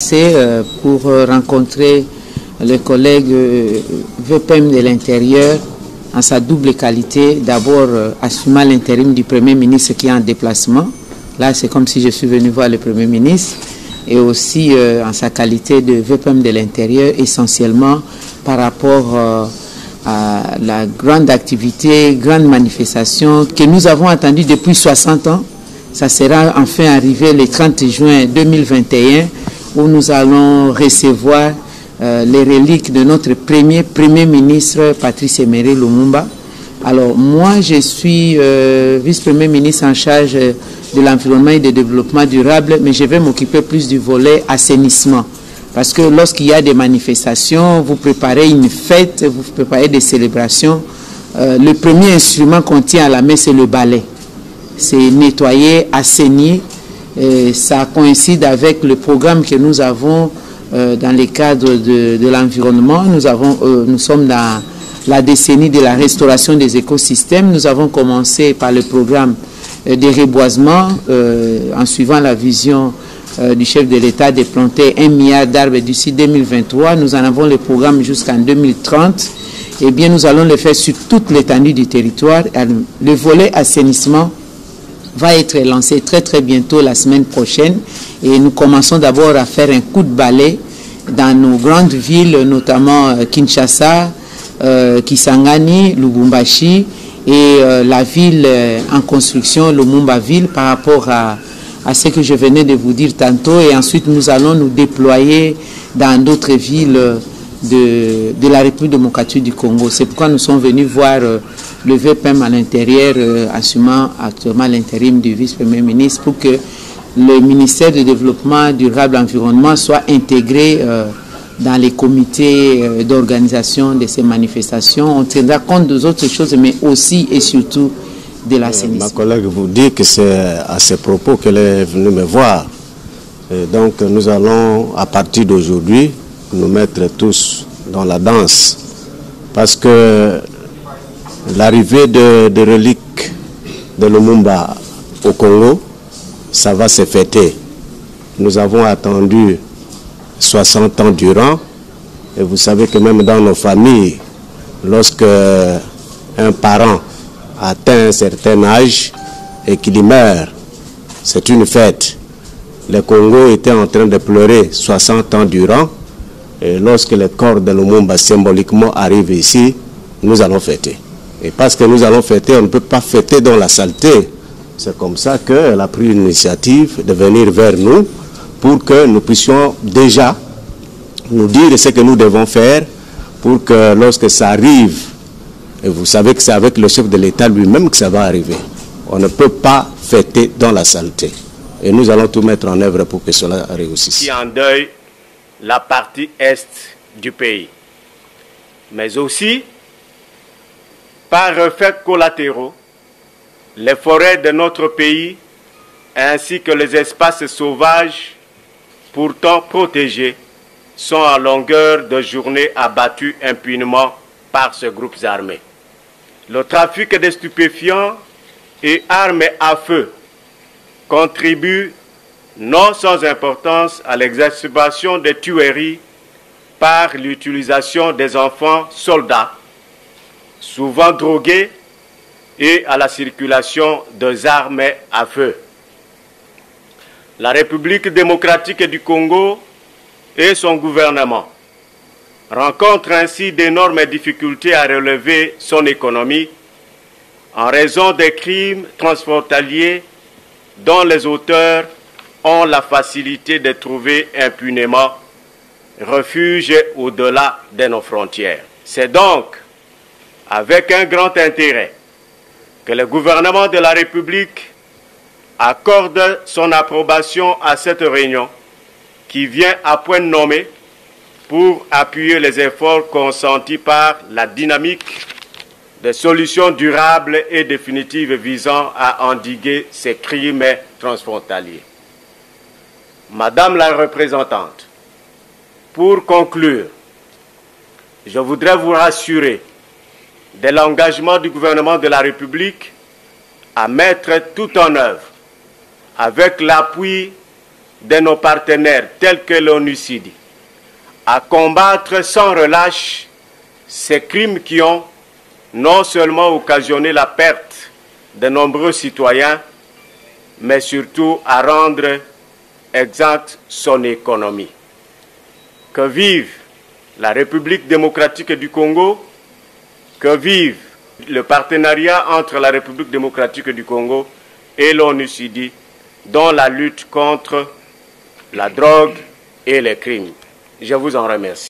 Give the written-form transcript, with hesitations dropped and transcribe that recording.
Pour rencontrer le collègue VPM de l'Intérieur en sa double qualité, d'abord assumant l'intérim du Premier ministre qui est en déplacement. Là, c'est comme si je suis venu voir le Premier ministre, et aussi en sa qualité de VPM de l'Intérieur, essentiellement par rapport à la grande activité, grande manifestation que nous avons attendue depuis 60 ans. Ça sera enfin arrivé le 30 juin 2021, où nous allons recevoir les reliques de notre Premier ministre Patrice Emery Lumumba. Alors moi, je suis vice-premier ministre en charge de l'environnement et du développement durable, mais je vais m'occuper plus du volet assainissement. Parce que lorsqu'il y a des manifestations, vous préparez une fête, vous préparez des célébrations. Le premier instrument qu'on tient à la main, c'est le balai. C'est nettoyer, assainir. Ça coïncide avec le programme que nous avons dans le cadre de l'environnement. Nous sommes dans la décennie de la restauration des écosystèmes. Nous avons commencé par le programme des reboisements en suivant la vision du chef de l'État de planter 1 milliard d'arbres d'ici 2023. Nous en avons le programme jusqu'en 2030. Eh bien, nous allons le faire sur toute l'étendue du territoire. Le volet assainissement va être lancé très bientôt la semaine prochaine, et nous commençons d'abord à faire un coup de balai dans nos grandes villes, notamment Kinshasa, Kisangani, Lubumbashi et la ville en construction, Lumumba-Ville, par rapport à ce que je venais de vous dire tantôt. Et ensuite nous allons nous déployer dans d'autres villes de la République démocratique du Congo. C'est pourquoi nous sommes venus voir le VPM à l'intérieur, assumant actuellement l'intérim du vice-premier ministre, pour que le ministère du développement durable et environnement soit intégré dans les comités d'organisation de ces manifestations. On tiendra compte des autres choses, mais aussi et surtout de l'assainissement. Ma collègue vous dit que c'est à ces propos qu'elle est venue me voir. Et donc nous allons, à partir d'aujourd'hui, nous mettre tous dans la danse, parce que l'arrivée de reliques de Lumumba au Congo, ça va se fêter. Nous avons attendu 60 ans durant, et vous savez que même dans nos familles, lorsque un parent atteint un certain âge et qu'il meurt, c'est une fête. Le Congo était en train de pleurer 60 ans durant, et lorsque le corps de Lumumba symboliquement arrive ici, nous allons fêter. Et parce que nous allons fêter, on ne peut pas fêter dans la saleté. C'est comme ça qu'elle a pris l'initiative de venir vers nous pour que nous puissions déjà nous dire ce que nous devons faire pour que lorsque ça arrive, et vous savez que c'est avec le chef de l'État lui-même que ça va arriver, on ne peut pas fêter dans la saleté. Et nous allons tout mettre en œuvre pour que cela réussisse. Qui endeuille la partie est du pays, mais aussi par effets collatéraux, les forêts de notre pays ainsi que les espaces sauvages pourtant protégés sont à longueur de journée abattus impunément par ces groupes armés. Le trafic de stupéfiants et armes à feu contribue non sans importance à l'exacerbation des tueries par l'utilisation des enfants soldats, souvent drogués, et à la circulation des armes à feu. La République démocratique du Congo et son gouvernement rencontrent ainsi d'énormes difficultés à relever son économie en raison des crimes transfrontaliers dont les auteurs ont la facilité de trouver impunément refuge au-delà de nos frontières. C'est donc avec un grand intérêt que le gouvernement de la République accorde son approbation à cette réunion qui vient à point nommé pour appuyer les efforts consentis par la dynamique des solutions durables et définitives visant à endiguer ces crimes transfrontaliers. Madame la représentante, pour conclure, je voudrais vous rassurer de l'engagement du gouvernement de la République à mettre tout en œuvre, avec l'appui de nos partenaires tels que l'ONUCID à combattre sans relâche ces crimes qui ont non seulement occasionné la perte de nombreux citoyens, mais surtout à rendre exsangue son économie. Que vive la République démocratique du Congo, que vive le partenariat entre la République démocratique du Congo et l'ONUCID dans la lutte contre la drogue et les crimes. Je vous en remercie.